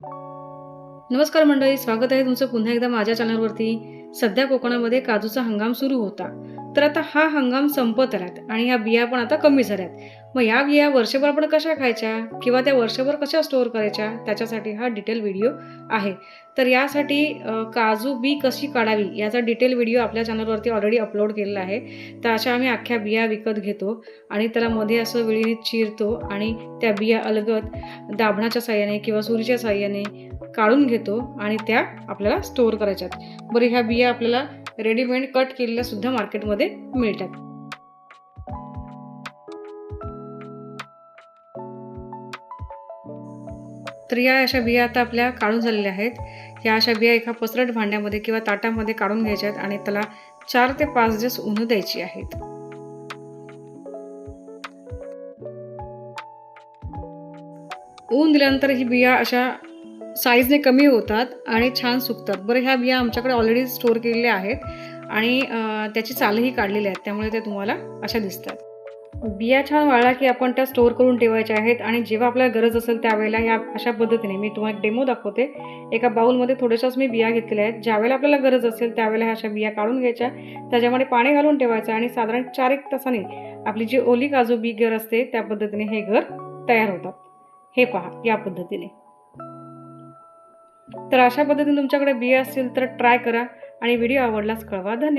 नमस्कार मंडळी, स्वागत आहे तुमचं पुन्हा एकदा माझ्या चॅनलवरती. सध्या कोकणामध्ये काजूचा हंगाम सुरू होता. तर आता हा हंगाम संपत आलात आणि ह्या बिया पण आता कमी झाल्यात. मग या बिया वर्षभर आपण कशा खायच्या किंवा त्या वर्षभर कशा स्टोअर करायच्या, त्याच्यासाठी हा डिटेल व्हिडिओ आहे. तर यासाठी काजू बी कशी काढावी याचा डिटेल व्हिडिओ आपल्या चॅनलवरती ऑलरेडी अपलोड केलेला आहे. तर अशा आम्ही अख्ख्या बिया विकत घेतो आणि त्याला मध्ये असं विळीने चिरतो आणि त्या बिया अलगद दाभणाच्या साहाय्याने किंवा सुरीच्या साहाय्याने काढून घेतो आणि त्या आपल्याला स्टोअर करायच्यात. बरं, ह्या बिया आपल्याला रेडीमेड कट केलेल्या सुद्धा मार्केटमध्ये मिळतात. तर या अशा बिया आता आपल्या काढून झालेल्या आहेत. ह्या अशा बिया एका पसरट भांड्यामध्ये किंवा ताटामध्ये काढून घ्यायच्यात आणि त्याला 4 ते 5 दिवस ऊन द्यायची आहेत. ऊन दिल्यानंतर ही बिया अशा साईजने कमी होतात आणि छान सुकतात. बरं, ह्या बिया आमच्याकडे ऑलरेडी स्टोअर केलेल्या आहेत आणि त्याची सालही काढलेली आहेत, त्यामुळे ते तुम्हाला अशा दिसतात. बिया छान वाळल्या की आपण त्या स्टोअर करून ठेवायच्या आहेत आणि जेव्हा आपल्याला गरज असेल त्यावेळेला ह्या अशा पद्धतीने मी तुम्हाला एक डेमो दाखवते. एका बाउलमध्ये थोड्याशाच मी बिया घेतलेल्या आहेत. ज्यावेळेला आपल्याला गरज असेल त्यावेळेला ह्या अशा बिया काढून घ्यायच्या, त्याच्यामध्ये पाणी घालून ठेवायचं आणि साधारण 4-1 तासाने आपली जी ओली काजू बी घर असते त्या पद्धतीने हे घर तयार होतात. हे पहा या पद्धतीने. तर अशा पद्धतीने तुमच्याकडे बिया असतील तर ट्राय करा आणि व्हिडिओ आवडल्यास कळवा. धन्यवाद.